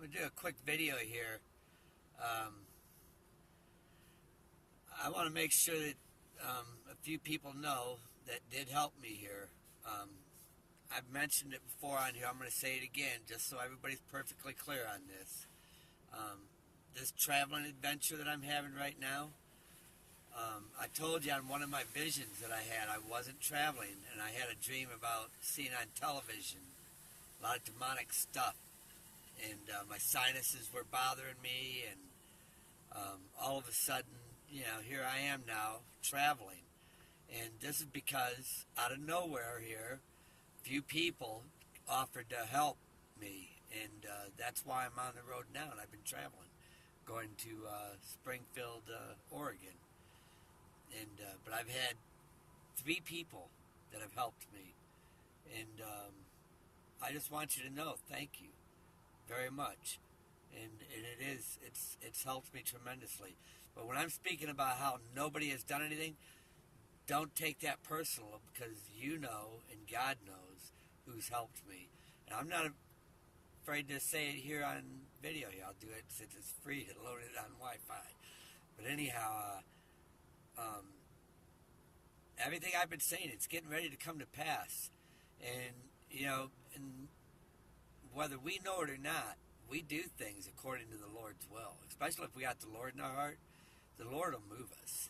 I'm going to do a quick video here. I want to make sure that a few people know that did help me here. I've mentioned it before on here. I'm going to say it again just so everybody's perfectly clear on this. This traveling adventure that I'm having right now, I told you on one of my visions that I had, I wasn't traveling, and I had a dream about seeing on television a lot of demonic stuff, and my sinuses were bothering me, and all of a sudden, here I am now traveling, and this is because out of nowhere here, few people offered to help me, and that's why I'm on the road now, and I've been traveling, going to Springfield, Oregon. And but I've had 3 people that have helped me, and I just want you to know, thank you very much. And it's helped me tremendously. But when I'm speaking about how nobody has done anything, don't take that personal, because you know and God knows who's helped me. And I'm not afraid to say it here on video. I'll do it since it's free to load it on Wi-Fi. But anyhow, everything I've been saying, it's getting ready to come to pass. And, and whether we know it or not, we do things according to the Lord's will. Especially if we got the Lord in our heart, the Lord will move us.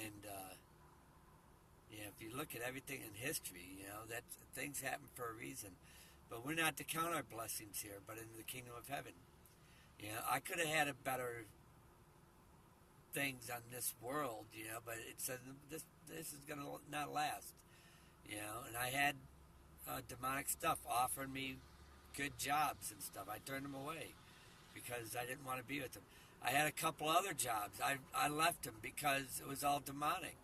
And, if you look at everything in history, that things happen for a reason. But we're not to count our blessings here, but in the kingdom of heaven. I could have had a better things on this world, but it says this is going to not last, and I had demonic stuff offering me good jobs and stuff. I turned them away because I didn't want to be with them. I had a couple other jobs. I left them because it was all demonic,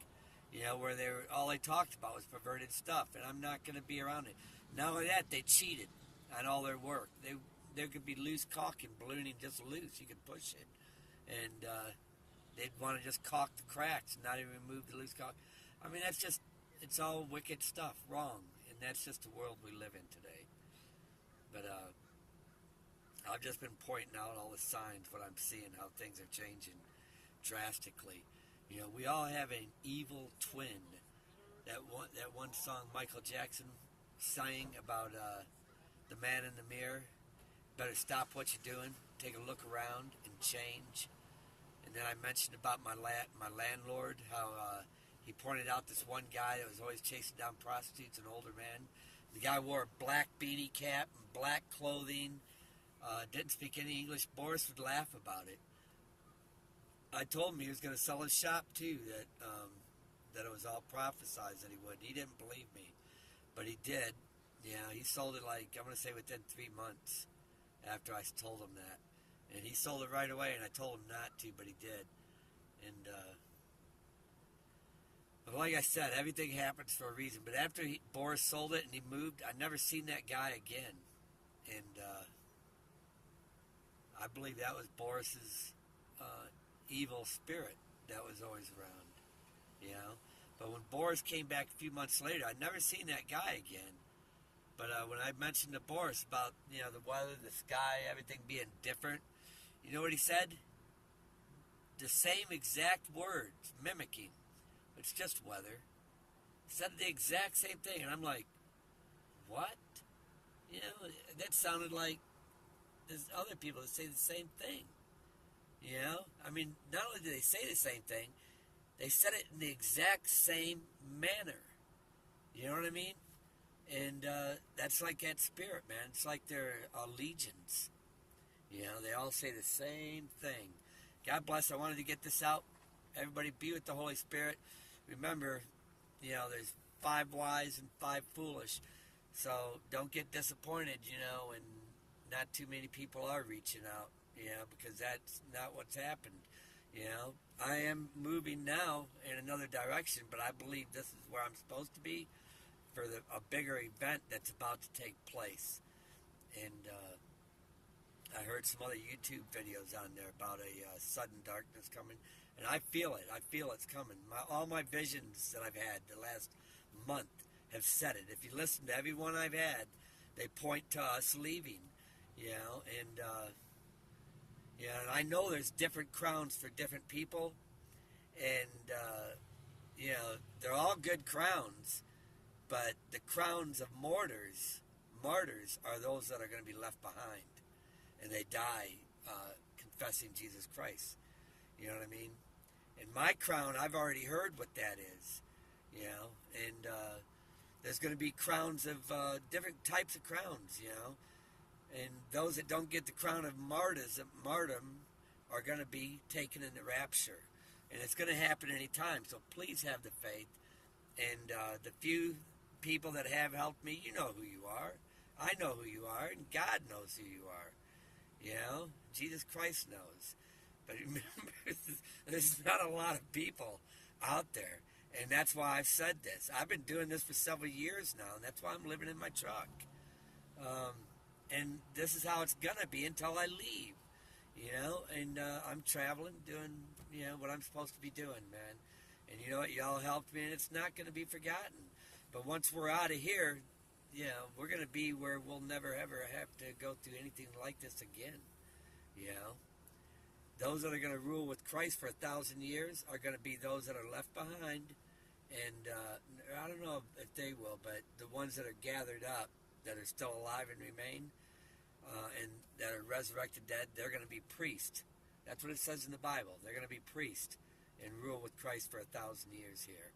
where all they talked about was perverted stuff, and I'm not going to be around it. Not only that, they cheated on all their work. There could be loose caulking, ballooning just loose. You could push it, and they'd want to just caulk the cracks and not even remove the loose caulk. I mean, it's all wicked stuff, wrong, and that's just the world we live in today. But I've just been pointing out all the signs, what I'm seeing, how things are changing drastically. We all have an evil twin. That one song Michael Jackson sang about the man in the mirror. Better stop what you're doing, take a look around, and change. And then I mentioned about my landlord, how he pointed out this one guy that was always chasing down prostitutes, an older man. The guy wore a black beanie cap and black clothing, didn't speak any English. Boris would laugh about it. I told him he was going to sell his shop too, that it was all prophesied that he would. He didn't believe me, but he did. He sold it I'm going to say within 3 months after I told him that. And he sold it right away, and I told him not to, but he did. And, but like I said, everything happens for a reason. But after Boris sold it and he moved, I never seen that guy again. And I believe that was Boris's evil spirit that was always around, But when Boris came back a few months later, I'd never seen that guy again. But when I mentioned to Boris about, the weather, the sky, everything being different, you know what he said? The same exact words, mimicking. It's just weather. He said the exact same thing, and I'm like, what? That sounded like there's other people that say the same thing. I mean, not only did they say the same thing, they said it in the exact same manner. You know what I mean? And that's like that spirit, man. It's like their legions. They all say the same thing. God bless. I wanted to get this out. Everybody be with the Holy Spirit. Remember, there's 5 wise and 5 foolish. So don't get disappointed, and not too many people are reaching out, because that's not what's happened. I am moving now in another direction, but I believe this is where I'm supposed to be for a bigger event that's about to take place. And I heard some other YouTube videos on there about a sudden darkness coming, and I feel it. I feel it's coming. All my visions that I've had the last month have said it. If you listen to every one I've had, they point to us leaving, and Yeah, and I know there's different crowns for different people, and they're all good crowns, but the crowns of martyrs are those that are going to be left behind, and they die confessing Jesus Christ. You know what I mean? And my crown, I've already heard what that is. And there's going to be crowns of different types of crowns. And those that don't get the crown of martyrdom are going to be taken in the rapture. And it's going to happen any time. So please have the faith. And the few people that have helped me, you know who you are. I know who you are, and God knows who you are. Jesus Christ knows. But remember, there's not a lot of people out there. And that's why I've said this. I've been doing this for several years now, and that's why I'm living in my truck. And this is how it's going to be until I leave. And I'm traveling, doing, what I'm supposed to be doing, man. And you know what? Y'all helped me, and it's not going to be forgotten. But once we're out of here, we're going to be where we'll never, ever have to go through anything like this again. Those that are going to rule with Christ for 1,000 years are going to be those that are left behind. And I don't know if they will, but the ones that are gathered up, that are still alive and remain, and that are resurrected dead, they're going to be priests. That's what it says in the Bible. They're going to be priests and rule with Christ for 1,000 years here.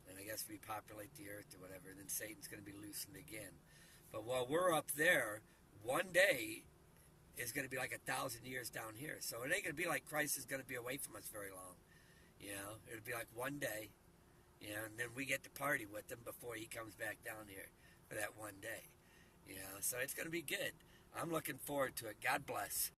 And I guess repopulate the earth or whatever, and then Satan's going to be loosened again. But while we're up there, one day is going to be like 1,000 years down here. So it ain't going to be like Christ is going to be away from us very long. It'll be like one day, and then we get to party with him before he comes back down here for that one day. So it's going to be good. I'm looking forward to it. God bless.